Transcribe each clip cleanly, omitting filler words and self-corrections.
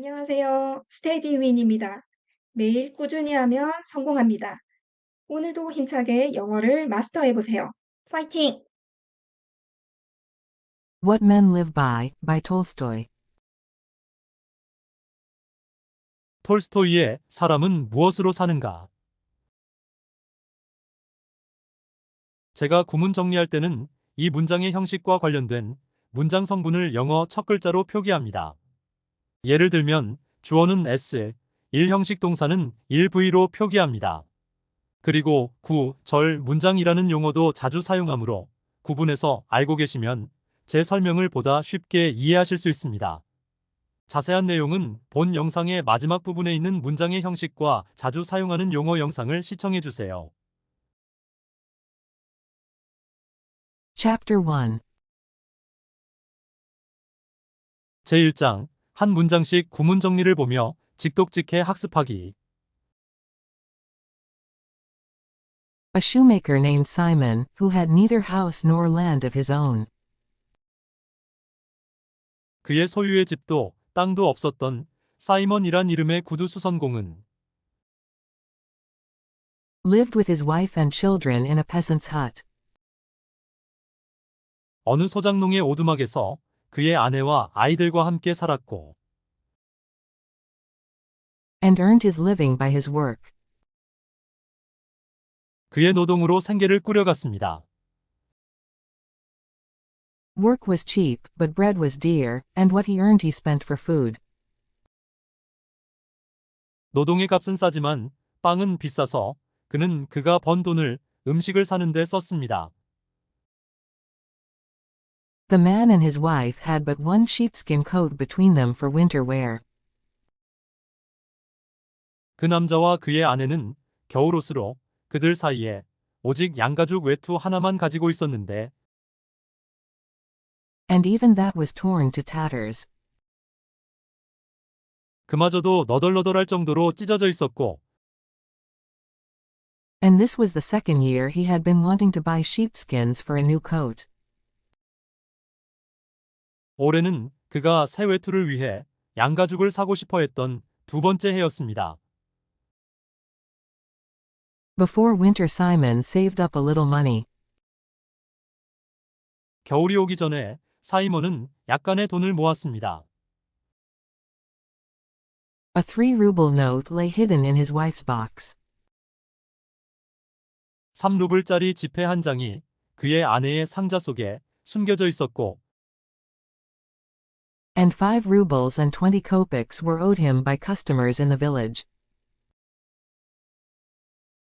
안녕하세요. 스테디윈입니다. 매일 꾸준히 하면 성공합니다. 오늘도 힘차게 영어를 마스터해 보세요. 파이팅! What Men Live by Tolstoy. 톨스토이의 사람은 무엇으로 사는가? 제가 구문 정리할 때는 이 문장의 형식과 관련된 문장 성분을 영어 첫 글자로 표기합니다. 예를 들면 주어는 S, 1형식 동사는 1V로 표기합니다. 그리고 절 문장이라는 용어도 자주 사용하므로 구분해서 알고 계시면 제 설명을 보다 쉽게 이해하실 수 있습니다. 자세한 내용은 본 영상의 마지막 부분에 있는 문장의 형식과 자주 사용하는 용어 영상을 시청해 주세요. Chapter 1. 제1장, 한 문장씩 구문 정리를 보며 직독직해 학습하기. A shoemaker named Simon, who had neither house nor land of his own, 그의 소유의 집도 땅도 없었던 사이먼이란 이름의 구두 수선공은 lived with his wife and children in a peasant's hut, 어느 소장농의 오두막에서 그의 아내와 아이들과 함께 살았고 and earned his living by his work. 그의 노동으로 생계를 꾸려갔습니다. Work was cheap, but bread was dear, and what he earned he spent for food. 노동의 값은 싸지만 빵은 비싸서 그는 그가 번 돈을 음식을 사는 데 썼습니다. The man and his wife had but one sheepskin coat between them for winter wear. 그 남자와 그의 아내는 겨울옷으로 그들 사이에 오직 양가죽 외투 하나만 가지고 있었는데 And even that was torn to tatters. 그마저도 너덜너덜할 정도로 찢어져 있었고 And this was the second year he had been wanting to buy sheepskins for a new coat. 올해는 그가 새 외투를 위해 양가죽을 사고 싶어 했던 두 번째 해였습니다. Before winter Simon saved up a little money. 겨울이 오기 전에 사이먼은 약간의 돈을 모았습니다. A 3-ruble note lay hidden in his wife's box. 3루블짜리 지폐 한 장이 그의 아내의 상자 속에 숨겨져 있었고 And 5 rubles and 20 kopecks were owed him by customers in the village.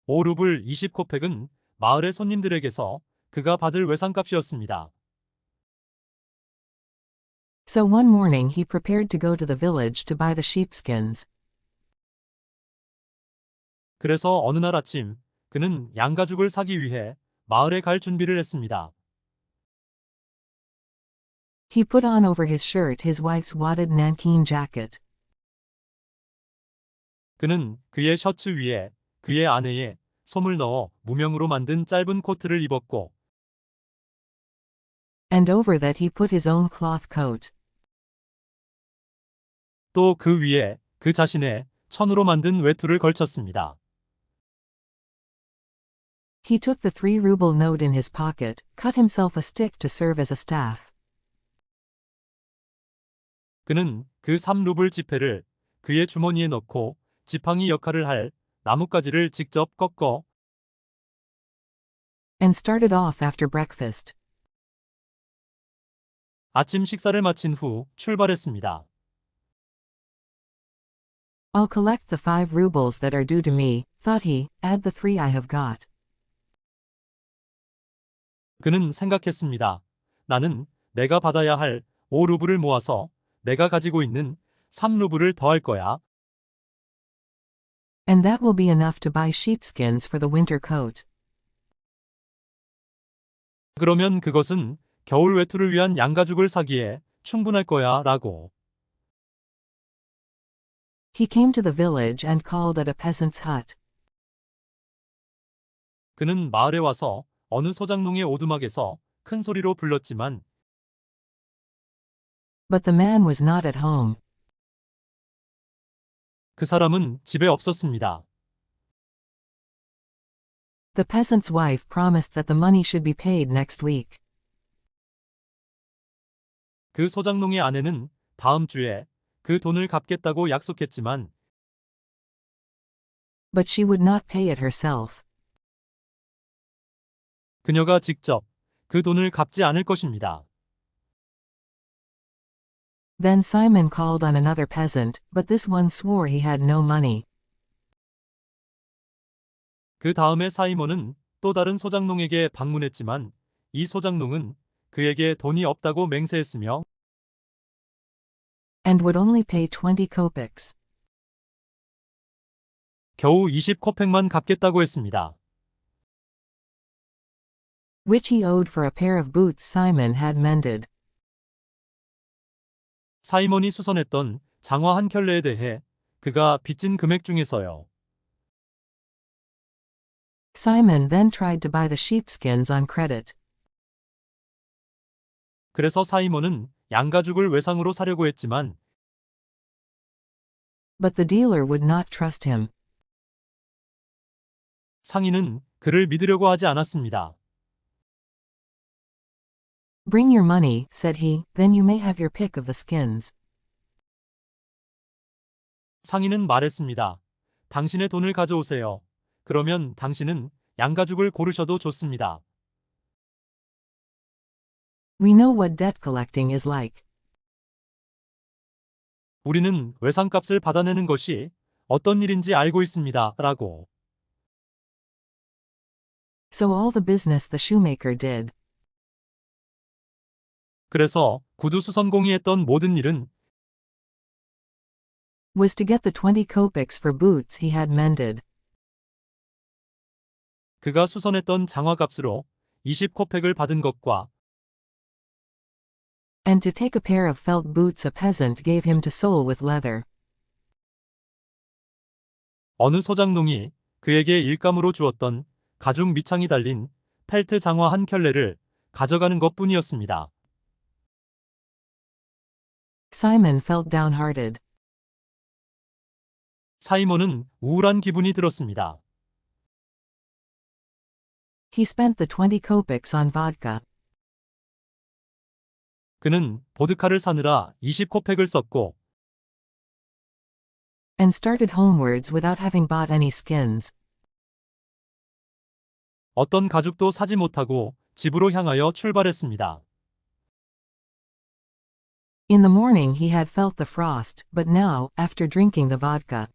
5루블 20코펙은 마을의 손님들에게서 그가 받을 외상값이었습니다. So one morning he prepared to go to the village to buy the sheepskins. 그래서 어느 날 아침 그는 양가죽을 사기 위해 마을에 갈 준비를 했습니다. He put on over his shirt his wife's wadded nankeen jacket. 그는 그의 셔츠 위에 그의 아내의 솜을 넣어 무명으로 만든 짧은 코트를 입었고 And over that he put his own cloth coat. 또 그 위에 그 자신의 천으로 만든 외투를 걸쳤습니다. He took the 3-ruble note in his pocket, cut himself a stick to serve as a staff. 그는 그 3루블 지폐를 그의 주머니에 넣고 지팡이 역할을 할 나뭇가지를 직접 꺾어 And started off after breakfast. 아침 식사를 마친 후 출발했습니다. I'll collect the 5 rubles that are due to me, thought he, add the 3 I have got. 그는 생각했습니다. 나는 내가 받아야 할 5루블을 모아서 내가 가지고 있는 3루블을 더할 거야. And that will be enough to buy sheepskins for the winter coat. 그러면 그것은 겨울 외투를 위한 양가죽을 사기에 충분할 거야 라고. He came to the village and called at a peasant's hut. 그는 마을에 와서 어느 소장농의 오두막에서 큰 소리로 불렀지만 But the man was not at home. 그 사람은 집에 없었습니다. The peasant's wife promised that the money should be paid next week. 그 소장농의 아내는 다음 주에 그 돈을 갚겠다고 약속했지만 But she would not pay it herself. 그녀가 직접 그 돈을 갚지 않을 것입니다. Then Simon called on another peasant, but this one swore he had no money. 그 다음에 사이먼은 또 다른 소장농에게 방문했지만 이 소장농은 그에게 돈이 없다고 맹세했으며 And would only pay 20 kopecks. 겨우 20코펙만 갚겠다고 했습니다. Which he owed for a pair of boots Simon had mended. 사이먼이 수선했던 장화 한 켤레에 대해 그가 빚진 금액 중에서요. Simon then tried to buy the sheepskins on credit. 그래서 사이먼은 양가죽을 외상으로 사려고 했지만 But the dealer would not trust him. 상인은 그를 믿으려고 하지 않았습니다. Bring your money, said he, then you may have your pick of the skins. 상인은 말했습니다. 당신의 돈을 가져오세요. 그러면 당신은 양가죽을 고르셔도 좋습니다. We know what debt collecting is like. 우리는 외상값을 받아내는 것이 어떤 일인지 알고 있습니다. 라고. So all the business the shoemaker did. 그래서 구두 수선공이 했던 모든 일은 Was to get the 20 kopecks for boots he had mended. 그가 수선했던 장화값으로 20코펙을 받은 것과 And to take a pair of felt boots a peasant gave him to sole with leather. 어느 소장농이 그에게 일감으로 주었던 가죽 밑창이 달린 펠트 장화 한 켤레를 가져가는 것뿐이었습니다. Simon felt downhearted. 사이먼은 우울한 기분이 들었습니다. He spent the 20 kopecks on vodka. 그는 보드카를 사느라 20코펙을 썼고 And started homewards without having bought any skins. 어떤 가죽도 사지 못하고 집으로 향하여 출발했습니다. In the morning he had felt the frost, but now, after drinking the vodka,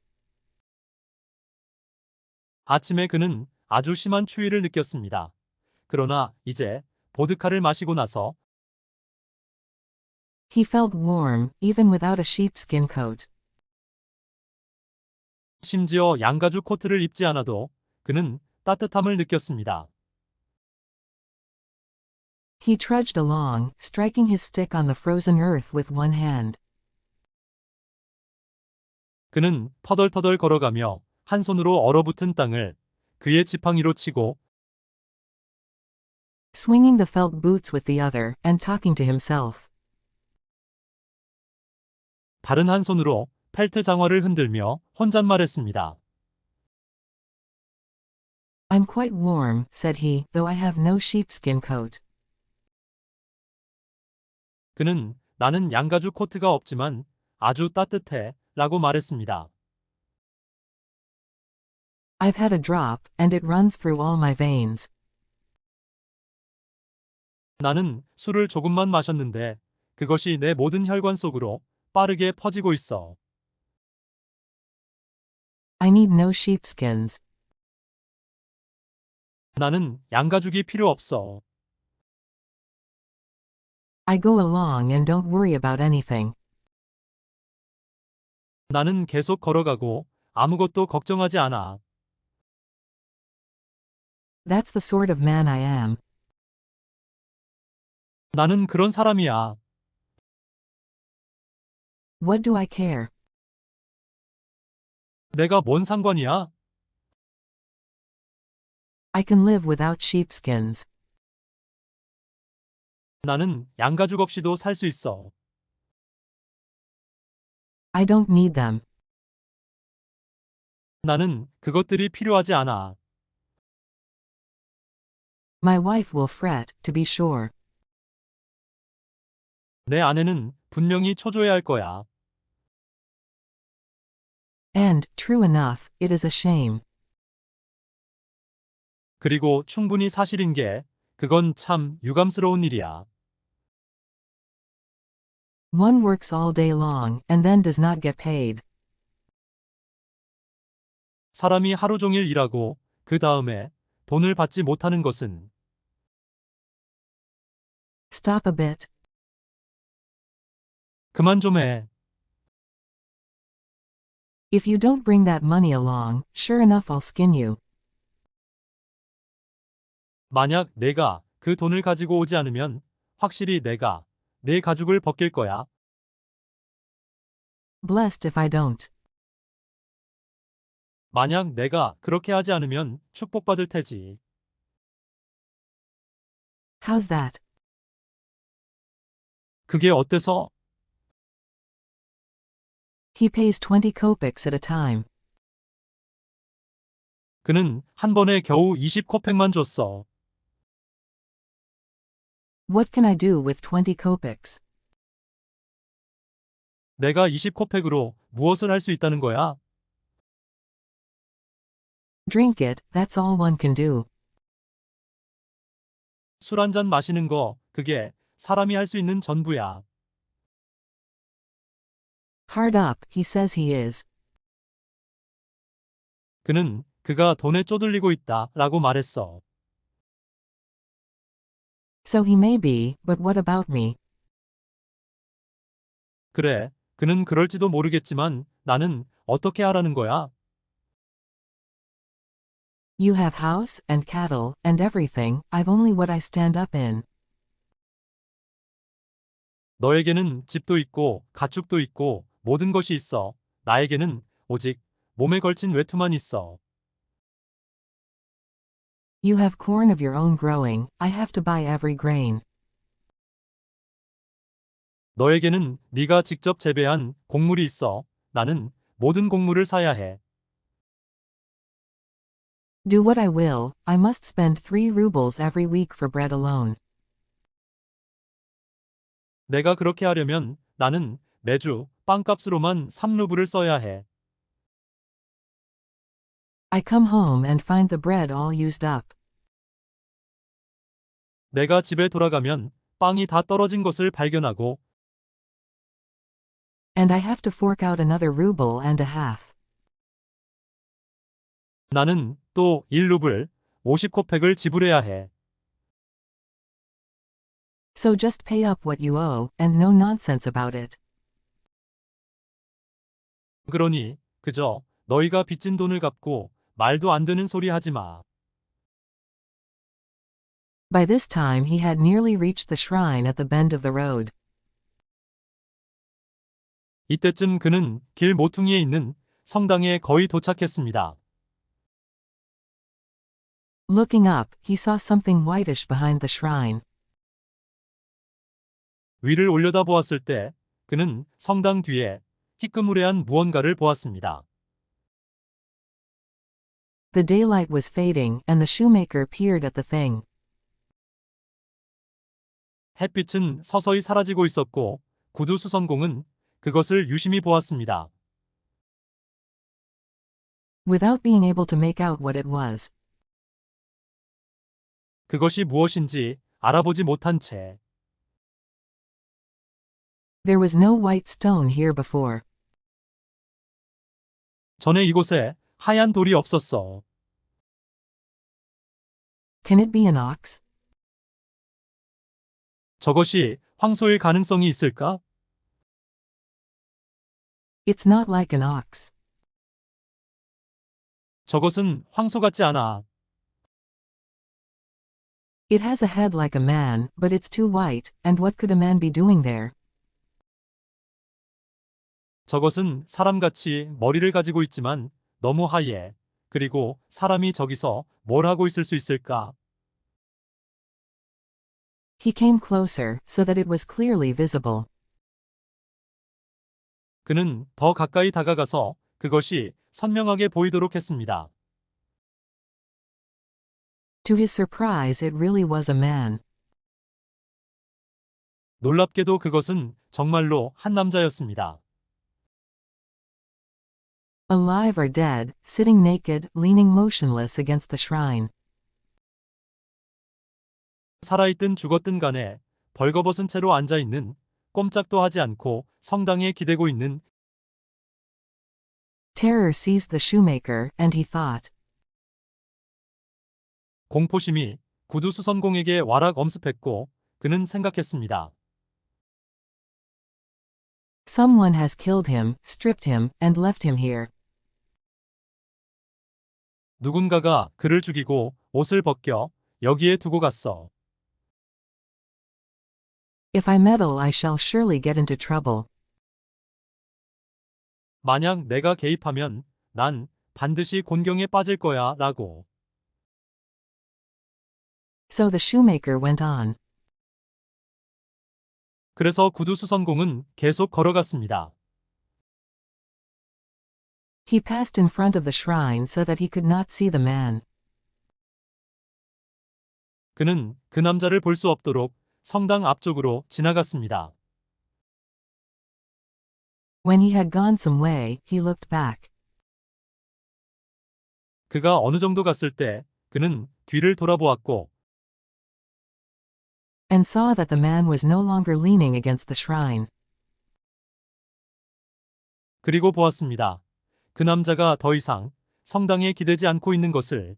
아침에 그는 아주 심한 추위를 느꼈습니다. 그러나 이제 보드카를 마시고 나서 he felt warm, even without a sheepskin coat. 심지어 양가죽 코트를 입지 않아도 그는 따뜻함을 느꼈습니다. He trudged along, striking his stick on the frozen earth with one hand. 그는 터덜터덜 걸어가며 한 손으로 얼어붙은 땅을 그의 지팡이로 치고 Swinging the felt boots with the other, and talking to himself. 다른 한 손으로 펠트 장화를 흔들며 혼잣말했습니다. I'm quite warm, said he, though I have no sheepskin coat. 그는 나는 양가죽 코트가 없지만 아주 따뜻해 라고 말했습니다. I've had a drop, and it runs through all my veins. 나는 술을 조금만 마셨는데 그것이 내 모든 혈관 속으로 빠르게 퍼지고 있어. I need no sheepskins. 나는 양가죽이 필요 없어. I go along and don't worry about anything. 나는 계속 걸어가고 아무것도 걱정하지 않아. That's the sort of man I am. 나는 그런 사람이야. What do I care? 내가 뭔 상관이야? I can live without sheepskins. 나는 양가죽 없이도 살 수 있어. I don't need them. 나는 그것들이 필요하지 않아. My wife will fret, to be sure. 내 아내는 분명히 초조해할 거야. And, true enough, it is a shame. 그리고 충분히 사실인 게 그건 참 유감스러운 일이야. One works all day long, and then does not get paid. 사람이 하루 종일 일하고 그 다음에 돈을 받지 못하는 것은 Stop a bit. 그만 좀 해. If you don't bring that money along, sure enough I'll skin you. 만약 내가 그 돈을 가지고 오지 않으면 확실히 내가 내 가죽을 벗길 거야. Blessed if I don't. 만약 내가 그렇게 하지 않으면 축복받을 테지. How's that? 그게 어때서? He pays 20 kopecks at a time. 그는 한 번에 겨우 20코펙만 줬어. What can I do with 20 kopecks? 내가 20코펙으로 무엇을 할 수 있다는 거야? Drink it, that's all one can do. 술 한 잔 마시는 거, 그게 사람이 할 수 있는 전부야. Hard up, he says he is. 그는 그가 돈에 쪼들리고 있다 라고 말했어. So he may be, but what about me? 그래, 그는 그럴지도 모르겠지만 나는 어떻게 하라는 거야? You have house, and cattle, and everything, I've only what I stand up in. 너에게는 집도 있고 가축도 있고 모든 것이 있어. 나에게는 오직 몸에 걸친 외투만 있어. You have corn of your own growing, I have to buy every grain. 너에게는 네가 직접 재배한 곡물이 있어. 나는 모든 곡물을 사야 해. Do what I will, I must spend 3 rubles every week for bread alone. 내가 그렇게 하려면 나는 매주 빵값으로만 3루블을 써야 해. I come home and find the bread all used up. 내가 집에 돌아가면 빵이 다 떨어진 것을 발견하고 And I have to fork out another ruble and a half. 나는 또 1루블 50코펙을 지불해야 해. So just pay up what you owe, and no nonsense about it. 그러니 그저 너희가 빚진 돈을 갚고 말도 안 되는 소리 하지 마. By this time he had nearly reached the shrine at the bend of the road. 이때쯤 그는 길 모퉁이에 있는 성당에 거의 도착했습니다. Looking up, he saw something whitish behind the shrine. 위를 올려다보았을 때 그는 성당 뒤에 희끄무레한 무언가를 보았습니다. The daylight was fading, and the shoemaker peered at the thing. 햇빛은 서서히 사라지고 있었고 구두 수선공은 그것을 유심히 보았습니다. Without being able to make out what it was. 그것이 무엇인지 알아보지 못한 채 There was no white stone here before. 전에 이곳에 하얀 돌이 없었어. Can it be an ox? 저것이 황소일 가능성이 있을까? It's not like an ox. 저것은 황소 같지 않아. It has a head like a man, but it's too white, and what could a man be doing there? 저것은 사람같이 머리를 가지고 있지만 너무 하얘. 그리고 사람이 저기서 뭘 하고 있을 수 있을까? He came closer, so that it was clearly visible. 그는 더 가까이 다가가서 그것이 선명하게 보이도록 했습니다. To his surprise, it really was a man. 놀랍게도 그것은 정말로 한 남자였습니다. Alive or dead, sitting naked, leaning motionless against the shrine. 살아있든 죽었든 간에 벌거벗은 채로 앉아있는, 꼼짝도 하지 않고 성당에 기대고 있는. Terror seized the shoemaker, and he thought. 공포심이 구두수선공에게 와락 엄습했고 그는 생각했습니다. Someone has killed him, stripped him, and left him here. 누군가가 그를 죽이고 옷을 벗겨 여기에 두고 갔어. If I meddle, I shall surely get into trouble. 만약 내가 개입하면 난 반드시 곤경에 빠질 거야 라고. So the shoemaker went on. 그래서 구두수선공은 계속 걸어갔습니다. He passed in front of the shrine so that he could not see the man. 그는 그 남자를 볼 수 없도록 성당 앞쪽으로 지나갔습니다. When he had gone some way, he looked back. 그가 어느 정도 갔을 때 그는 뒤를 돌아보았고 And saw that the man was no longer leaning against the shrine. 그리고 보았습니다. 그 남자가 더 이상 성당에 기대지 않고 있는 것을.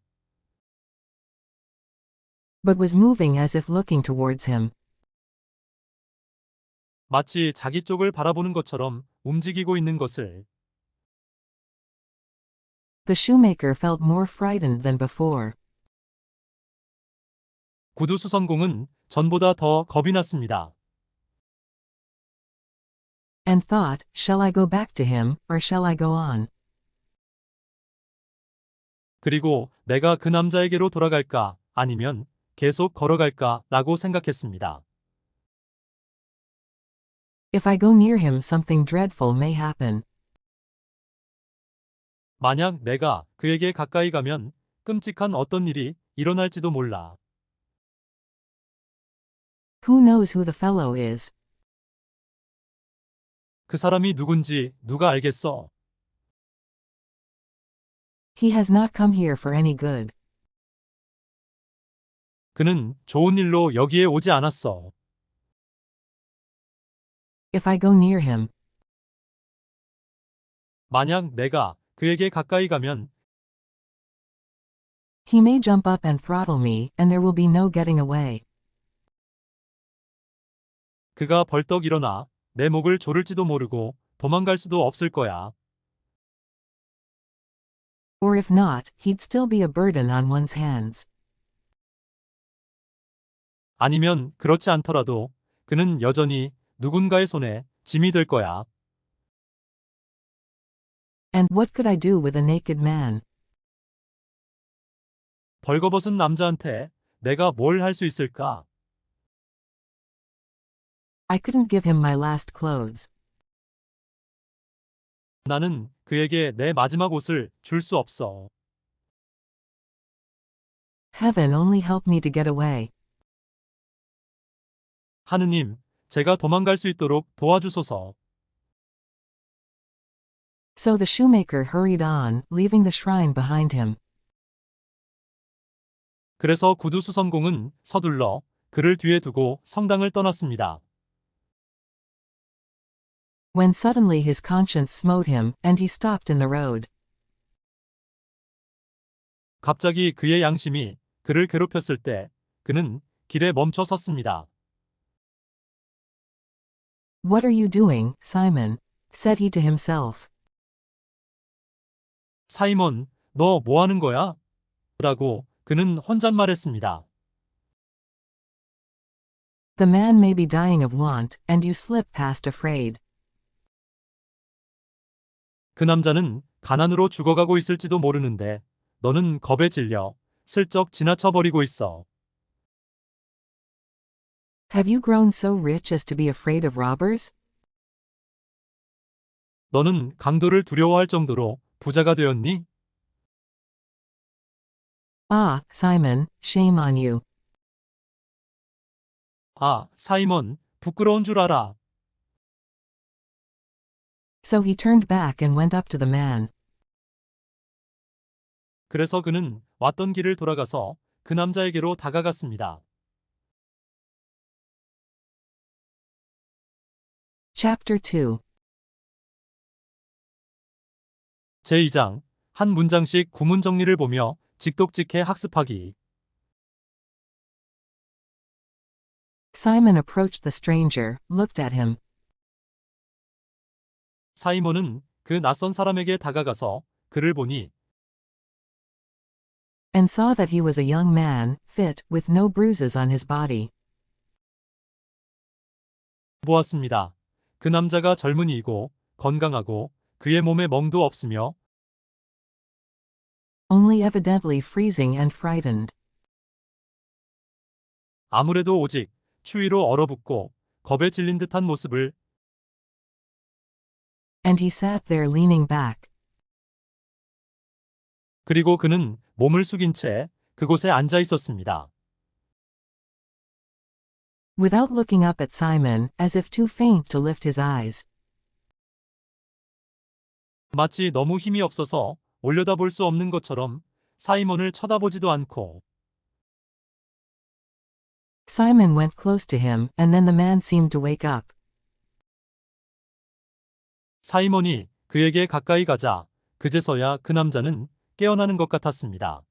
But was moving as if looking towards him. 마치 자기 쪽을 바라보는 것처럼 움직이고 있는 것을. The shoemaker felt more frightened than before. 구두수선공은 전보다 더 겁이 났습니다. And thought, shall I go back to him, or shall I go on? 그리고 내가 그 남자에게로 돌아갈까 아니면 계속 걸어갈까 라고 생각했습니다. If I go near him, something dreadful may happen. 만약 내가 그에게 가까이 가면 끔찍한 어떤 일이 일어날지도 몰라. Who knows who the fellow is? 그 사람이 누군지 누가 알겠어? He has not come here for any good. 그는 좋은 일로 여기에 오지 않았어. If I go near him, 만약 내가 그에게 가까이 가면 he may jump up and throttle me, and there will be no getting away. 그가 벌떡 일어나 내 목을 조를지도 모르고 도망갈 수도 없을 거야. Or if not, he'd still be a burden on one's hands. 아니면 그렇지 않더라도 그는 여전히 누군가의 손에 짐이 될 거야. And what could I do with a naked man? 벌거벗은 남자한테 내가 뭘 할 수 있을까? I couldn't give him my last clothes. 나는 그에게 내 마지막 옷을 줄 수 없어. Heaven only help me to get away. 하느님, 제가 도망갈 수 있도록 도와주소서. So the shoemaker hurried on, leaving the shrine behind him. 그래서 구두수선공은 서둘러 그를 뒤에 두고 성당을 떠났습니다. When suddenly his conscience smote him, and he stopped in the road. 갑자기 그의 양심이 그를 괴롭혔을 때 그는 길에 멈춰 섰습니다. What are you doing, Simon? Said he to himself. 사이먼, 너 뭐 하는 거야? 라고 그는 혼잣말했습니다. The man may be dying of want, and you slip past afraid. 그 남자는 가난으로 죽어가고 있을지도 모르는데 너는 겁에 질려 슬쩍 지나쳐버리고 있어. Have you grown so rich as to be afraid of robbers? 너는 강도를 두려워할 정도로 부자가 되었니? Ah, Simon, shame on you. 아, 사이먼, 부끄러운 줄 알아. So he turned back and went up to the man. 그래서 그는 왔던 길을 돌아가서 그 남자에게로 다가갔습니다. Chapter 2. 제2장, 한 문장씩 구문 정리를 보며 직독직해 학습하기. Simon approached the stranger, looked at him. 사이먼은 그 낯선 사람에게 다가가서 그를 보니 And saw that he was a young man, fit, with no bruises on his body. 보았습니다. 그 남자가 젊은이이고 건강하고 그의 몸에 멍도 없으며 Only evidently freezing and frightened. 아무래도 오직 추위로 얼어붙고 겁에 질린 듯한 모습을 And he sat there leaning back. 그리고 그는 몸을 숙인 채 그곳에 앉아 있었습니다. Without looking up at Simon, as if too faint to lift his eyes. 마치 너무 힘이 없어서 올려다볼 수 없는 것처럼 사이먼을 쳐다보지도 않고 Simon went close to him, and then the man seemed to wake up. 사이먼이 그에게 가까이 가자 그제서야 그 남자는 깨어나는 것 같았습니다.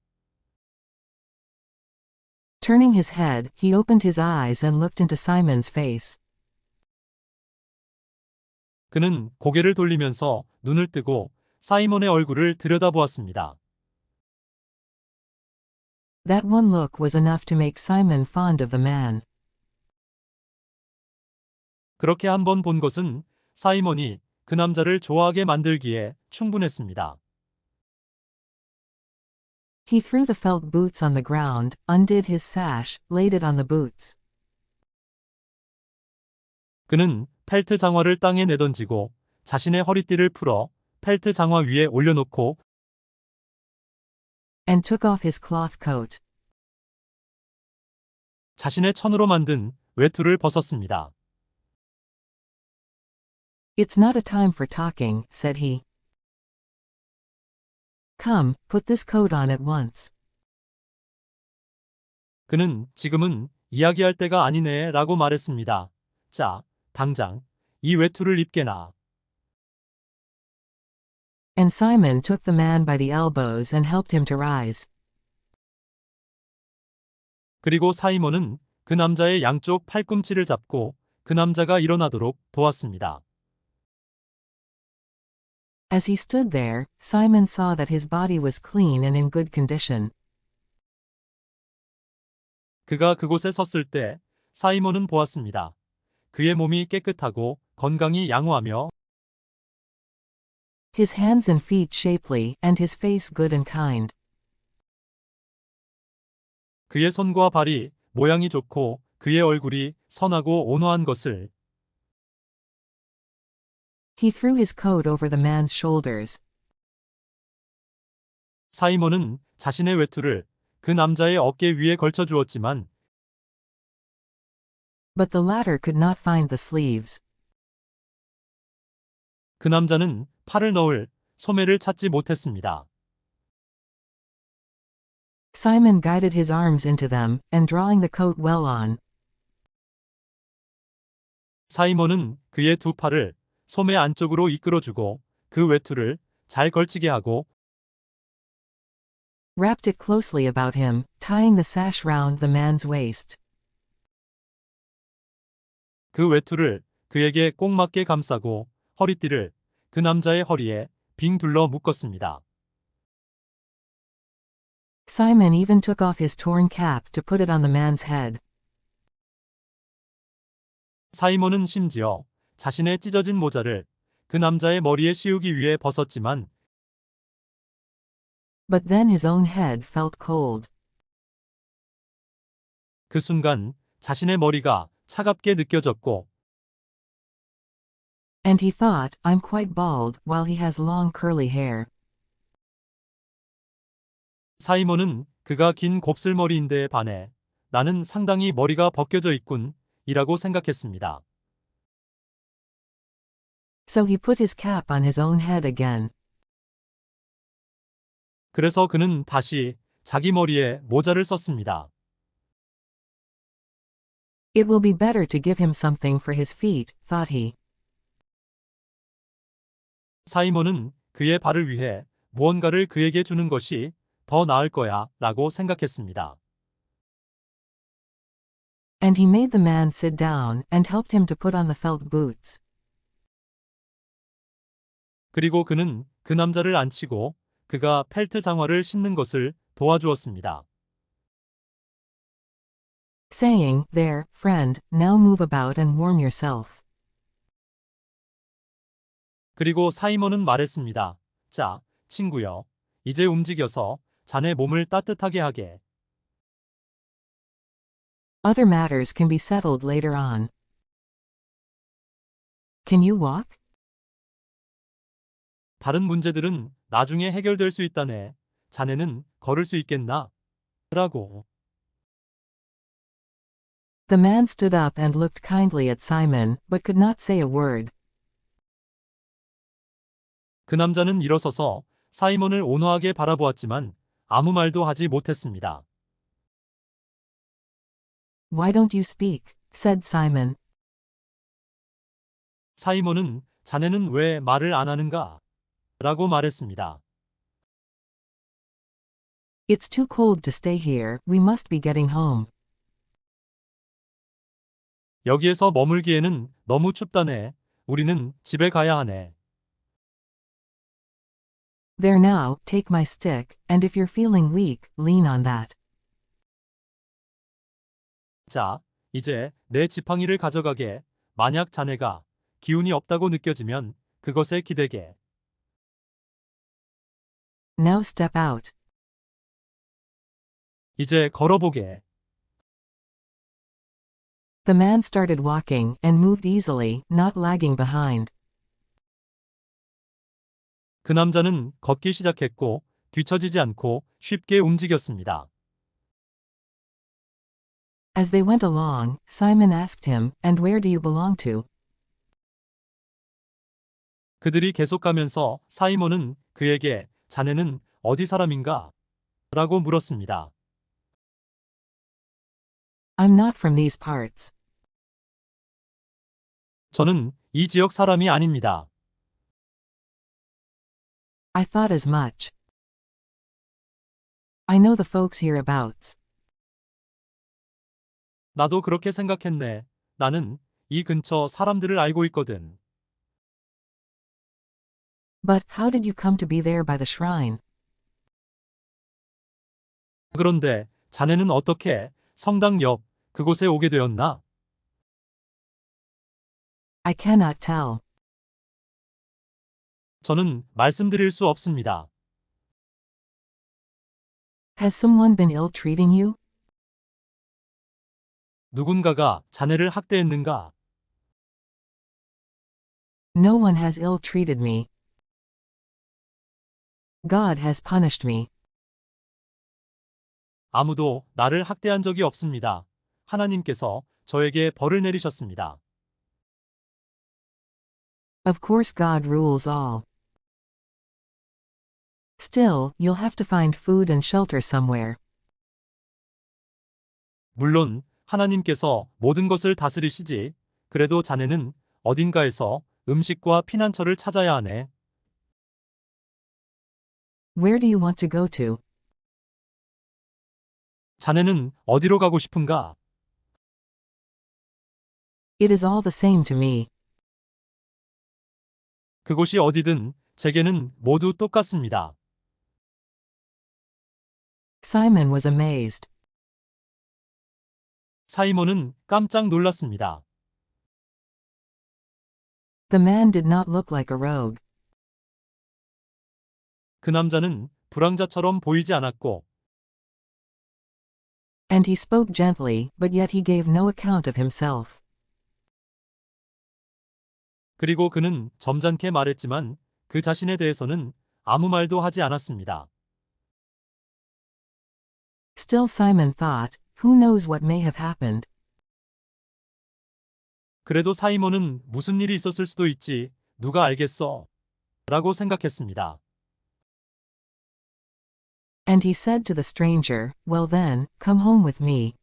Turning his head, he opened his eyes and looked into Simon's face. 그는 고개를 돌리면서 눈을 뜨고 사이먼의 얼굴을 들여다보았습니다. That one look was enough to make Simon fond of the man. 그렇게 한 번 본 것은 사이먼이 그 남자를 좋아하게 만들기에 충분했습니다. He threw the felt boots on the ground, undid his sash, laid it on the boots. 그는 펠트 장화를 땅에 내던지고 자신의 허리띠를 풀어 펠트 장화 위에 올려놓고 And took off his cloth coat. 자신의 천으로 만든 외투를 벗었습니다. It's not a time for talking, said he. Come, put this coat on at once. 그는 지금은 이야기할 때가 아니네 라고 말했습니다. 자, 당장 이 외투를 입게나. And Simon took the man by the elbows and helped him to rise. 그리고 사이먼은 그 남자의 양쪽 팔꿈치를 잡고 그 남자가 일어나도록 도왔습니다. As he stood there, Simon saw that his body was clean and in good condition. 그가 그곳에 섰을 때 사이먼은 보았습니다. 그의 몸이 깨끗하고 건강히 양호하며 His hands and feet shapely, and his face good and kind. 그의 손과 발이 모양이 좋고 그의 얼굴이 선하고 온화한 것을 He threw his coat over the man's shoulders. 사이먼은 자신의 외투를 그 남자의 어깨 위에 걸쳐 주었지만 But the latter could not find the sleeves. 그 남자는 팔을 넣을 소매를 찾지 못했습니다. Simon guided his arms into them, and drawing the coat well on. 사이먼은 그의 두 팔을 소매 안쪽으로 이끌어주고 그 외투를 잘 걸치게 하고 Wrapped it closely about him, tying the sash round the man's waist. 그 외투를 그에게 꼭 맞게 감싸고 허리띠를 그 남자의 허리에 빙 둘러 묶었습니다. Simon even took off his torn cap to put it on the man's head. 사이먼은 심지어 자신의 찢어진 모자를 그 남자의 머리에 씌우기 위해 벗었지만 But then his own head felt cold. 그 순간 자신의 머리가 차갑게 느껴졌고 And he thought, I'm quite bald, while he has long curly hair. 사이먼은 그가 긴 곱슬머리인데 반해 나는 상당히 머리가 벗겨져 있군 이라고 생각했습니다. So he put his cap on his own head again. 그래서 그는 다시 자기 머리에 모자를 썼습니다. It will be better to give him something for his feet, thought he. 사이먼은 그의 발을 위해 무언가를 그에게 주는 것이 더 나을 거야 라고 생각했습니다. And he made the man sit down, and helped him to put on the felt boots. 그리고 그는 그 남자를 앉히고 그가 펠트 장화를 신는 것을 도와주었습니다. Saying, There, friend, now move about and warm yourself. 그리고 사이먼은 말했습니다. 자, 친구여, 이제 움직여서 자네 몸을 따뜻하게 하게. Other matters can be settled later on. Can you walk? 다른 문제들은 나중에 해결될 수 있다네. 자네는 걸을 수 있겠나? 라고. The man stood up and looked kindly at Simon, but could not say a word. 그 남자는 일어서서 사이먼을 온화하게 바라보았지만 아무 말도 하지 못했습니다. Why don't you speak? Said Simon. 사이먼은 자네는 왜 말을 안 하는가? 라고 말했습니다. It's too cold to stay here, we must be getting home. 여기에서 머물기에는 너무 춥다네. 우리는 집에 가야 하네. There now, take my stick, and if you're feeling weak, lean on that. 자, 이제 내 지팡이를 가져가게. 만약 자네가 기운이 없다고 느껴지면 그것에 기대게. Now step out. 이제 걸어보게. The man started walking, and moved easily, not lagging behind. 그 남자는 걷기 시작했고 뒤처지지 않고 쉽게 움직였습니다. As they went along, Simon asked him, And where do you belong to? 그들이 계속 가면서 사이먼은 그에게 자네는 어디 사람인가? 라고 물었습니다. I'm not from these parts. 저는 이 지역 사람이 아닙니다. I thought as much. I know the folks hereabouts. 나도 그렇게 생각했네. 나는 이 근처 사람들을 알고 있거든. But how did you come to be there by the shrine? 그런데 자네는 어떻게 성당 옆 그곳에 오게 되었나? I cannot tell. 저는 말씀드릴 수 없습니다. Has someone been ill-treating you? 누군가가 자네를 학대했는가? No one has ill-treated me. God has punished me. 아무도 나를 학대한 적이 없습니다. 하나님께서 저에게 벌을 내리셨습니다. Of course God rules all. Still, you'll have to find food and shelter somewhere. 물론 하나님께서 모든 것을 다스리시지. 그래도 자네는 어딘가에서 음식과 피난처를 찾아야 하네. Where do you want to go to? 자네는 어디로 가고 싶은가? It is all the same to me. 그곳이 어디든 제게는 모두 똑같습니다. Simon was amazed. 사이먼은 깜짝 놀랐습니다. The man did not look like a rogue. 그 남자는 불황자처럼 보이지 않았고 And he spoke gently, but yet he gave no account of himself. 그리고 그는 점잖게 말했지만 그 자신에 대해서는 아무 말도 하지 않았습니다. Still Simon thought, who knows what may have happened. 그래도 사이먼은 무슨 일이 있었을 수도 있지, 누가 알겠어? 라고 생각했습니다. And he said to the stranger, well then, come home with me.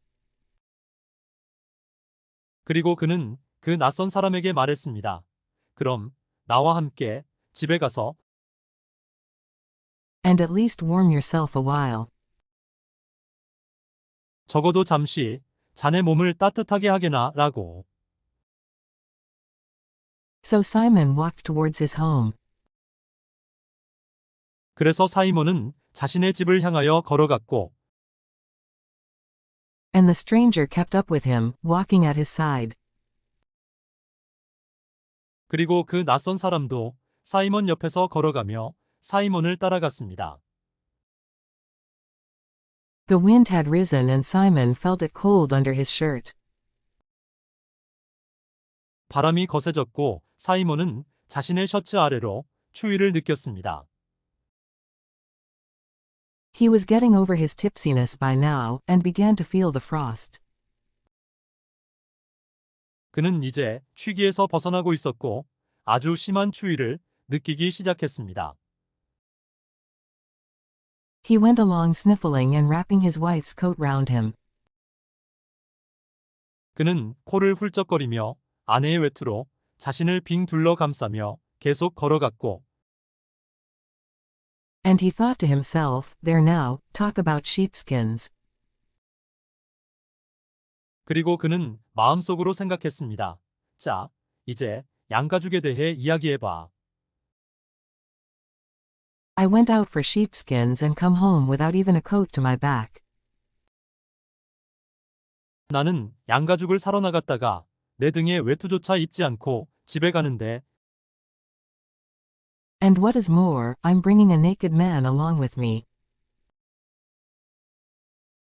그리고 그는 그 낯선 사람에게 말했습니다. 그럼 나와 함께 집에 가서 And at least warm yourself a while. 적어도 잠시 자네 몸을 따뜻하게 하게나 라고. So Simon walked towards his home. 그래서 사이먼은 자신의 집을 향하여 걸어갔고 And the stranger kept up with him, walking at his side. 그리고 그 낯선 사람도 사이먼 옆에서 걸어가며 사이먼을 따라갔습니다. The wind had risen and Simon felt it cold under his shirt. 바람이 거세졌고 사이먼은 자신의 셔츠 아래로 추위를 느꼈습니다. He was getting over his tipsiness by now, and began to feel the frost. 그는 이제 취기에서 벗어나고 있었고 아주 심한 추위를 느끼기 시작했습니다. He went along sniffling and wrapping his wife's coat round him. 그는 코를 훌쩍거리며 아내의 외투로 자신을 빙 둘러 감싸며 계속 걸어갔고 And he thought to himself, there now, talk about sheepskins. 그리고 그는 마음속으로 생각했습니다. 자, 이제 양가죽에 대해 이야기해봐. I went out for sheepskins and come home without even a coat to my back. 나는 양가죽을 사러 나갔다가 내 등에 외투조차 입지 않고 집에 가는데 And what is more, I'm bringing a naked man along with me.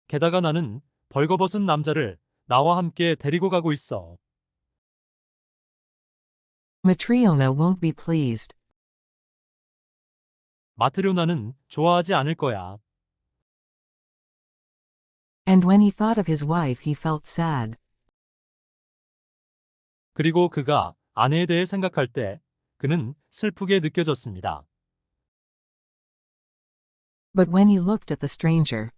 게다가 나는 벌거벗은 남자를 나와 함께 데리고 가고 있어. Matriona won't be pleased. 마트료나는 좋아하지 않을 거야. And when he thought of his wife he felt sad. 그리고 그가 아내에 대해 생각할 때 그는 슬프게 느껴졌습니다. But when he looked at the stranger,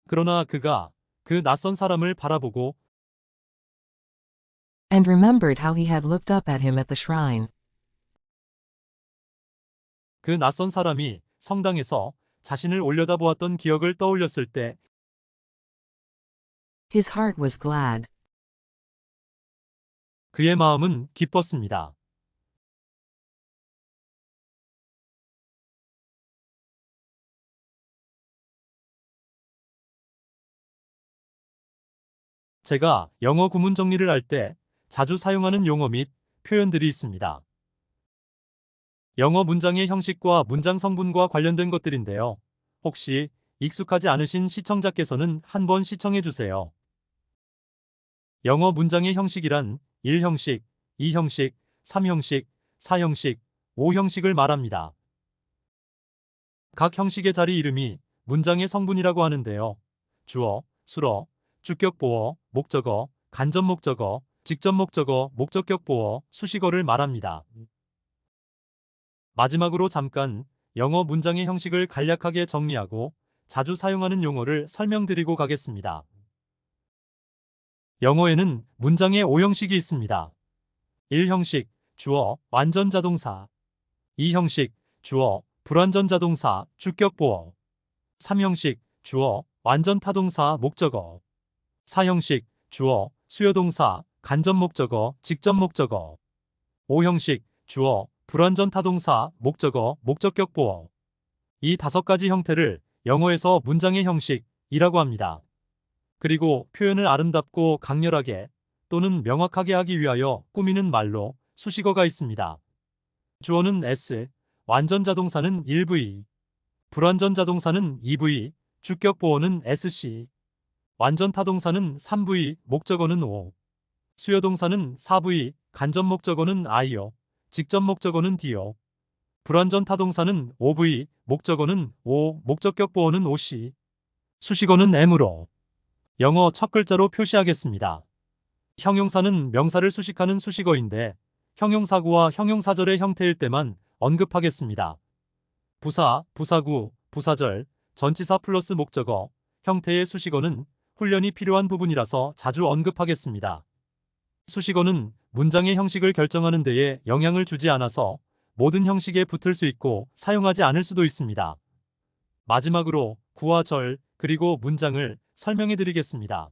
그러나 그가 그 낯선 사람을 바라보고 and remembered how he had looked up at him at the shrine, 그 낯선 사람이 성당에서 자신을 올려다보았던 기억을 떠올렸을 때 his heart was glad. 그의 마음은 기뻤습니다. 제가 영어 구문 정리를 할 때 자주 사용하는 용어 및 표현들이 있습니다. 영어 문장의 형식과 문장 성분과 관련된 것들인데요. 혹시 익숙하지 않으신 시청자께서는 한번 시청해 주세요. 영어 문장의 형식이란 1형식, 2형식, 3형식, 4형식, 5형식을 말합니다. 각 형식의 자리 이름이 문장의 성분이라고 하는데요. 주어, 수어, 주격보어, 목적어, 간접목적어, 직접목적어, 목적격보어, 수식어를 말합니다. 마지막으로 잠깐 영어 문장의 형식을 간략하게 정리하고 자주 사용하는 용어를 설명드리고 가겠습니다. 영어에는 문장의 5형식이 있습니다. 1형식, 주어, 완전 자동사. 2형식, 주어, 불완전 자동사, 주격보어. 3형식, 주어, 완전 타동사, 목적어. 4형식, 주어, 수요동사, 간접목적어, 직접목적어. 5형식, 주어, 불완전 타동사, 목적어, 목적격보어. 이 5가지 형태를 영어에서 문장의 형식이라고 합니다. 그리고 표현을 아름답고 강렬하게 또는 명확하게 하기 위하여 꾸미는 말로 수식어가 있습니다. 주어는 S, 완전 자동사는 1V, 불완전 자동사는 2V, 주격보어는 SC, 완전 타동사는 3V, 목적어는 O. 수요동사는 4V, 간접 목적어는 I요, 직접 목적어는 D요. 불완전 타동사는 5V, 목적어는 O, 목적격 보어는 OC, 수식어는 M으로 영어 첫 글자로 표시하겠습니다. 형용사는 명사를 수식하는 수식어인데 형용사구와 형용사절의 형태일 때만 언급하겠습니다. 부사, 부사구, 부사절, 전치사 플러스 목적어, 형태의 수식어는 훈련이 필요한 부분이라서 자주 언급하겠습니다. 수식어는 문장의 형식을 결정하는 데에 영향을 주지 않아서 모든 형식에 붙을 수 있고 사용하지 않을 수도 있습니다. 마지막으로 구와 절, 그리고 문장을 설명해 드리겠습니다.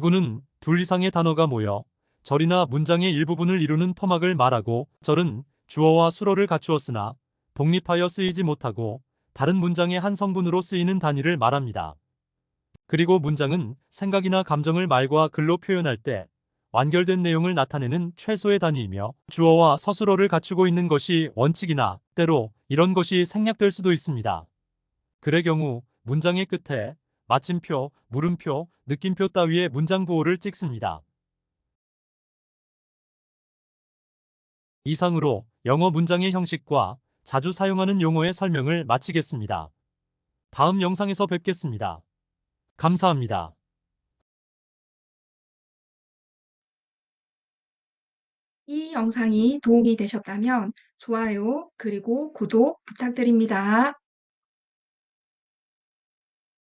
구는 둘 이상의 단어가 모여 절이나 문장의 일부분을 이루는 토막을 말하고, 절은 주어와 수어를 갖추었으나 독립하여 쓰이지 못하고 다른 문장의 한 성분으로 쓰이는 단위를 말합니다. 그리고 문장은 생각이나 감정을 말과 글로 표현할 때 완결된 내용을 나타내는 최소의 단위이며 주어와 서술어를 갖추고 있는 것이 원칙이나 때로 이런 것이 생략될 수도 있습니다. 그의 경우 문장의 끝에 마침표, 물음표, 느낌표 따위의 문장 부호를 찍습니다. 이상으로 영어 문장의 형식과 자주 사용하는 용어의 설명을 마치겠습니다. 다음 영상에서 뵙겠습니다. 감사합니다. 이 영상이 도움이 되셨다면 좋아요 그리고 구독 부탁드립니다.